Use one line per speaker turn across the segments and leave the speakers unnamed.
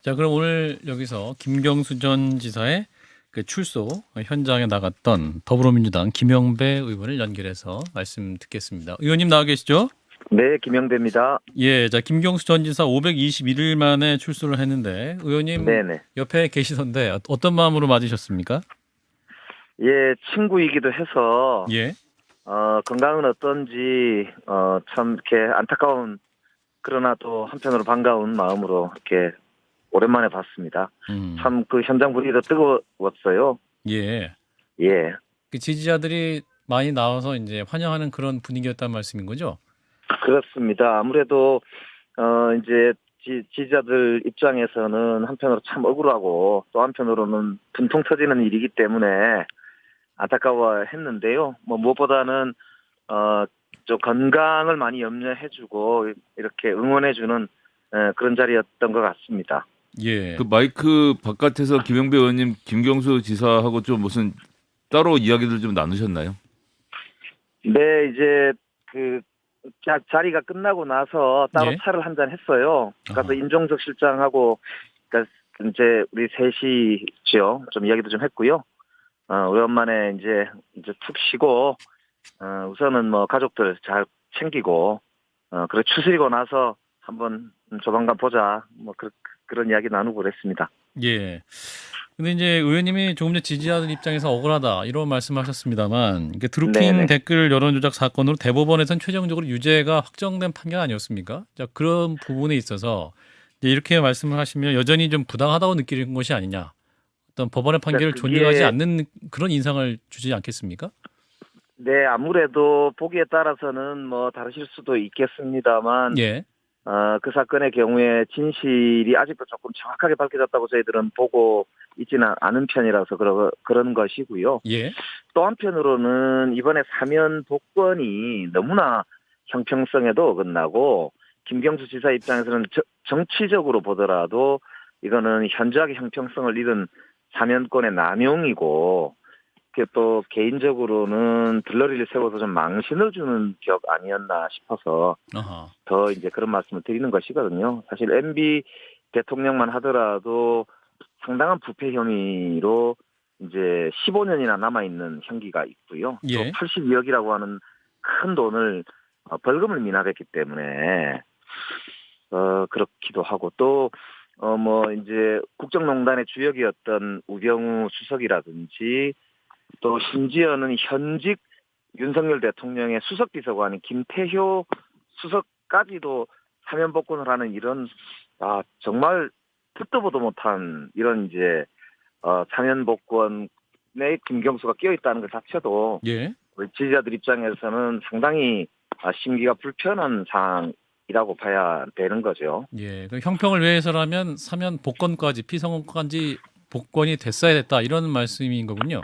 자, 그럼 오늘 여기서 김경수 전 지사의 그 출소 현장에 나갔던 더불어민주당 김영배 의원을 연결해서 말씀 듣겠습니다. 의원님 나와 계시죠?
네, 김영대입니다.
예, 자, 김경수 전 지사 521일 만에 출소를 했는데 의원님
네네.
옆에 계시던데 어떤 마음으로 맞으셨습니까?
예, 친구이기도 해서,
예.
건강은 어떤지, 참, 이렇게 안타까운, 그러나 또 한편으로 반가운 마음으로 이렇게 오랜만에 봤습니다.
음.
참, 그 현장 분위기도 뜨거웠어요.
예.
예,
그 지지자들이 많이 나와서 이제 환영하는 그런 분위기였단 말씀인 거죠?
그렇습니다. 아무래도, 이제, 지지자들 입장에서는 한편으로 참 억울하고, 또 한편으로는 분통 터지는 일이기 때문에 안타까워 했는데요. 뭐, 무엇보다는, 좀 건강을 많이 염려해주고 이렇게 응원해주는 그런 자리였던 것 같습니다.
예.
그 마이크 바깥에서 김영배 의원님, 김경수 지사하고 좀 무슨 따로 이야기들 좀 나누셨나요?
네, 이제 그 자리가 끝나고 나서 따로
예.
차를 한잔 했어요. 가서
아하.
임종석 실장하고 그러니까 이제 우리 셋이죠. 좀 이야기도 좀 했고요. 오랜만에 이제 툭 쉬고 우선은 뭐 가족들 잘 챙기고 그래 추스리고 나서 한번 조만간 보자. 뭐 그런 이야기 나누고 그랬습니다.
예. 근데 이제 의원님이 조금 전 지지자들 입장에서 억울하다 이런 말씀하셨습니다만 이게 드루킹
네네.
댓글 여론 조작 사건으로 대법원에선 최종적으로 유죄가 확정된 판결 아니었습니까? 자, 그런 부분에 있어서 이제 이렇게 말씀을 하시면 여전히 좀 부당하다고 느끼는 것이 아니냐. 어떤 법원의 판결을
그러니까
존중하지
그게
않는 그런 인상을 주지 않겠습니까?
네, 아무래도 보기에 따라서는 뭐 다르실 수도 있겠습니다만,
예.
그 사건의 경우에 진실이 아직도 조금 정확하게 밝혀졌다고 저희들은 보고 있지는 않은 편이라서 그런 것이고요.
예.
또 한편으로는 이번에 사면 복권이 너무나 형평성에도 어긋나고, 김경수 지사 입장에서는 정치적으로 보더라도 이거는 현저하게 형평성을 잃은 사면권의 남용이고, 또 개인적으로는 들러리를 세워서 좀 망신을 주는 격 아니었나 싶어서
아하.
더 이제 그런 말씀을 드리는 것이거든요. 사실 MB 대통령만 하더라도 상당한 부패 혐의로 이제 15년이나 남아있는 형기가 있고요. 또
예.
82억이라고 하는 큰 돈을 벌금을 미납했기 때문에 그렇기도 하고 또 뭐 이제 국정농단의 주역이었던 우병우 수석이라든지 또 심지어는 현직 윤석열 대통령의 수석비서관인 김태효 수석까지도 사면 복권을 하는 이런 정말 듣도 보도 못한 이런 이제 사면 복권에 김경수가 끼어 있다는 것 자체도
예.
우리 지지자들 입장에서는 상당히 심기가 불편한 상황이라고 봐야 되는 거죠.
예. 그 형평을 위해서라면 사면 복권까지 피선거까지 복권이 됐어야 됐다 이런 말씀인 거군요.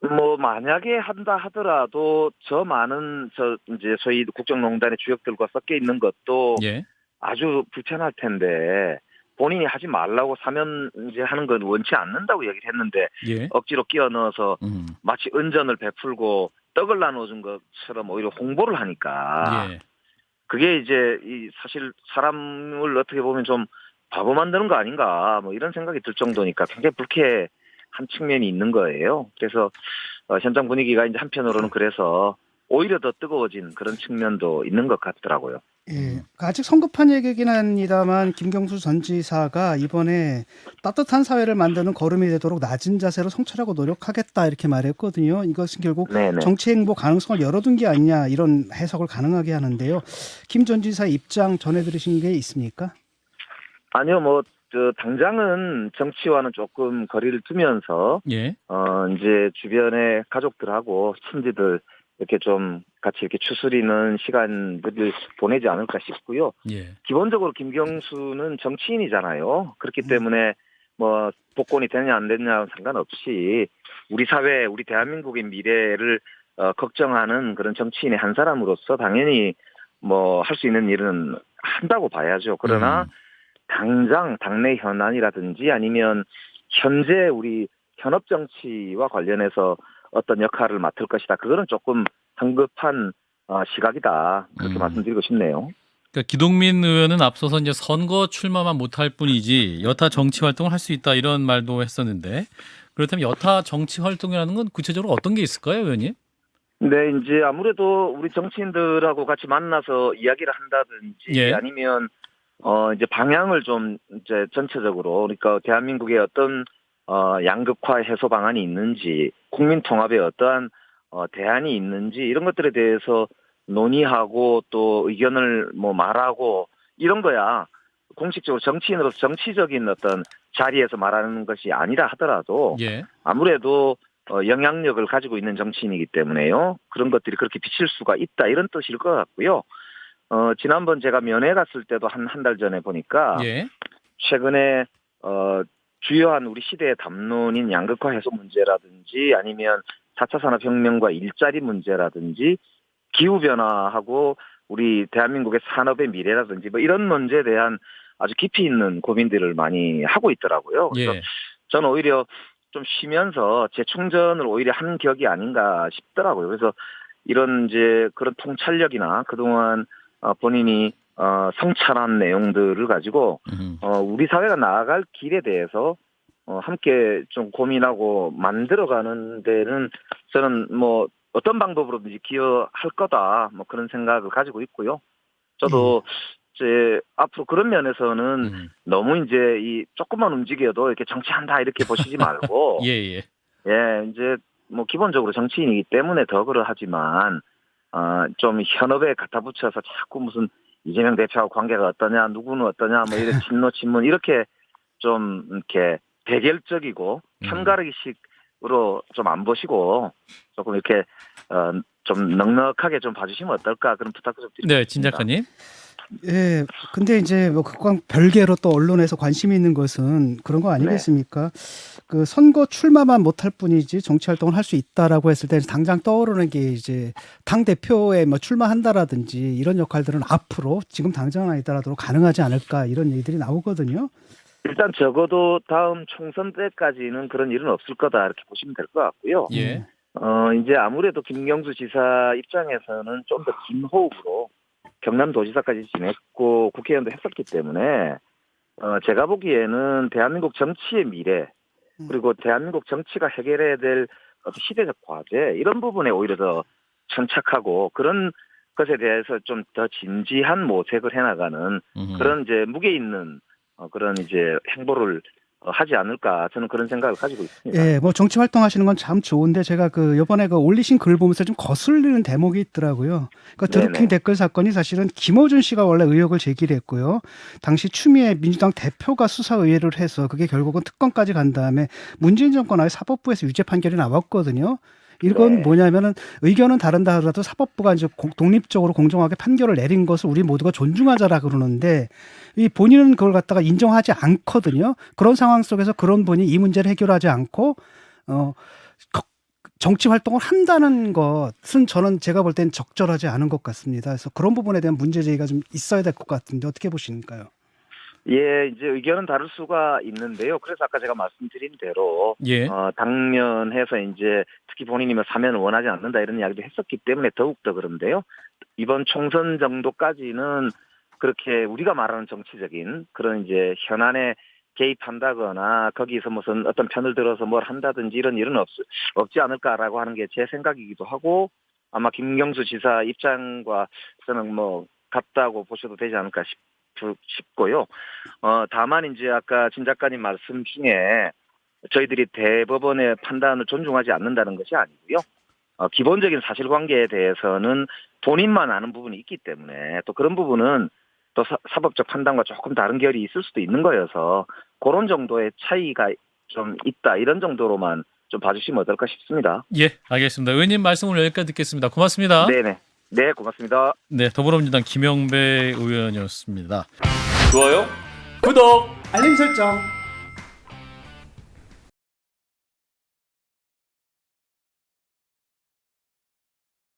뭐 만약에 한다 하더라도 저 많은 이제 소위 국정농단의 주역들과 섞여 있는 것도
예.
아주 불편할 텐데 본인이 하지 말라고 사면 이제 하는 건 원치 않는다고 얘기를 했는데
예.
억지로 끼워 넣어서
음.
마치 은전을 베풀고 떡을 나눠준 것처럼 오히려 홍보를 하니까
예.
그게 이제 사실 사람을 어떻게 보면 좀 바보 만드는 거 아닌가 뭐 이런 생각이 들 정도니까 굉장히 불쾌한 측면이 있는 거예요. 그래서 현장 분위기가 이제 한편으로는 그래서 오히려 더 뜨거워진 그런 측면도 있는 것 같더라고요.
예, 아직 성급한 얘기긴 합니다만 김경수 전 지사가 이번에 따뜻한 사회를 만드는 걸음이 되도록 낮은 자세로 성찰하고 노력하겠다 이렇게 말했거든요. 이것은 결국
네네.
정치 행보 가능성을 열어둔 게 아니냐 이런 해석을 가능하게 하는데요. 김 전 지사 입장 전해 들으신 게 있습니까?
아니요, 뭐, 당장은 정치와는 조금 거리를 두면서,
예.
이제 주변의 가족들하고 친지들 이렇게 좀 같이 이렇게 추스리는 시간들을 보내지 않을까 싶고요.
예.
기본적으로 김경수는 정치인이잖아요. 그렇기 때문에 뭐, 복권이 되느냐 안 되느냐 상관없이 우리 사회, 우리 대한민국의 미래를 걱정하는 그런 정치인의 한 사람으로서 당연히 뭐, 할 수 있는 일은 한다고 봐야죠. 그러나, 당장 당내 현안이라든지 아니면 현재 우리 현업 정치와 관련해서 어떤 역할을 맡을 것이다. 그거는 조금 성급한 시각이다. 그렇게 말씀드리고 싶네요.
그러니까 기동민 의원은 앞서서 이제 선거 출마만 못할 뿐이지 여타 정치 활동을 할 수 있다 이런 말도 했었는데 그렇다면 여타 정치 활동이라는 건 구체적으로 어떤 게 있을까요, 의원님?
네, 이제 아무래도 우리 정치인들하고 같이 만나서 이야기를 한다든지
예.
아니면 이제 방향을 좀 이제 전체적으로 그러니까 대한민국의 어떤 양극화 해소 방안이 있는지 국민 통합에 어떠한 대안이 있는지 이런 것들에 대해서 논의하고 또 의견을 뭐 말하고 이런 거야 공식적으로 정치인으로서 정치적인 어떤 자리에서 말하는 것이 아니라 하더라도
예.
아무래도 영향력을 가지고 있는 정치인이기 때문에요. 그런 것들이 그렇게 비칠 수가 있다 이런 뜻일 것 같고요. 지난번 제가 면회 갔을 때도 한 달 전에 보니까
예.
최근에 주요한 우리 시대의 담론인 양극화 해소 문제라든지 아니면 4차 산업혁명과 일자리 문제라든지 기후변화하고 우리 대한민국의 산업의 미래라든지 뭐 이런 문제에 대한 아주 깊이 있는 고민들을 많이 하고 있더라고요. 그래서
예.
저는 오히려 좀 쉬면서 재충전을 오히려 한 격이 아닌가 싶더라고요. 그래서 이런 이제 그런 통찰력이나 그동안 본인이 성찰한 내용들을 가지고 우리 사회가 나아갈 길에 대해서 함께 좀 고민하고 만들어가는 데는 저는 뭐 어떤 방법으로든지 기여할 거다 뭐 그런 생각을 가지고 있고요. 저도 이제 앞으로 그런 면에서는 너무 이제 이 조금만 움직여도 이렇게 정치한다 이렇게 보시지 말고
예, 예.
예 이제 뭐 기본적으로 정치인이기 때문에 더 그러하지만 좀 현업에 갖다 붙여서 자꾸 무슨 이재명 대표하고 관계가 어떠냐 누구는 어떠냐 뭐 이런 친노 친문 이렇게 좀 이렇게 대결적이고 편가르기식으로 좀 안 보시고 조금 이렇게 좀 넉넉하게 좀 봐주시면 어떨까 그런 부탁을 좀 드립니다.
네, 진 작가님.
예, 근데 이제 뭐 그건 별개로 또 언론에서 관심이 있는 것은 그런 거 아니겠습니까? 그 선거 출마만 못할 뿐이지 정치 활동을 할 수 있다라고 했을 때 당장 떠오르는 게 이제 당 대표에 뭐 출마한다라든지 이런 역할들은 앞으로 지금 당장은 아니더라도 가능하지 않을까 이런 얘기들이 나오거든요.
일단 적어도 다음 총선 때까지는 그런 일은 없을 거다 이렇게 보시면 될 것 같고요.
예.
이제 아무래도 김경수 지사 입장에서는 좀 더 긴 호흡으로 경남도지사까지 지냈고 국회의원도 했었기 때문에 제가 보기에는 대한민국 정치의 미래 그리고 대한민국 정치가 해결해야 될 어떤 시대적 과제 이런 부분에 오히려 더 천착하고 그런 것에 대해서 좀 더 진지한 모색을 해나가는 그런 이제 무게 있는 그런 이제 행보를 하지 않을까 저는 그런 생각을 가지고 있습니다.
예, 뭐 정치 활동하시는 건 참 좋은데 제가 그 이번에 그 올리신 글 보면서 좀 거슬리는 대목이 있더라고요. 그 드루킹
네네.
댓글 사건이 사실은 김어준 씨가 원래 의혹을 제기를 했고요. 당시 추미애 민주당 대표가 수사 의뢰를 해서 그게 결국은 특검까지 간 다음에 문재인 정권 아예 사법부에서 유죄 판결이 나왔거든요. 이건
네.
뭐냐면은 의견은 다른다 하더라도 사법부가 이제 독립적으로 공정하게 판결을 내린 것을 우리 모두가 존중하자라 그러는데 이 본인은 그걸 갖다가 인정하지 않거든요. 그런 상황 속에서 그런 분이 이 문제를 해결하지 않고 정치 활동을 한다는 것은 저는 제가 볼 땐 적절하지 않은 것 같습니다. 그래서 그런 부분에 대한 문제 제기가 좀 있어야 될 것 같은데 어떻게 보시는가요?
예, 이제 의견은 다를 수가 있는데요. 그래서 아까 제가 말씀드린 대로
예.
당면해서 이제 특히 본인이 뭐 사면을 원하지 않는다 이런 이야기도 했었기 때문에 더욱더 그런데요. 이번 총선 정도까지는 그렇게 우리가 말하는 정치적인 그런 이제 현안에 개입한다거나 거기서 무슨 어떤 편을 들어서 뭘 한다든지 이런 일은 없지 않을까라고 하는 게 제 생각이기도 하고 아마 김경수 지사 입장과 저는 뭐 같다고 보셔도 되지 않을까 싶고요. 다만 이제 아까 진 작가님 말씀 중에 저희들이 대법원의 판단을 존중하지 않는다는 것이 아니고요. 기본적인 사실관계에 대해서는 본인만 아는 부분이 있기 때문에 또 그런 부분은 또 사법적 판단과 조금 다른 결이 있을 수도 있는 거여서 그런 정도의 차이가 좀 있다 이런 정도로만 좀 봐주시면 어떨까 싶습니다.
예, 알겠습니다. 의원님 말씀 오늘 여기까지 듣겠습니다. 고맙습니다.
네네. 네, 고맙습니다.
네, 더불어민주당 김영배 의원이었습니다.
좋아요?
구독!
알림 설정.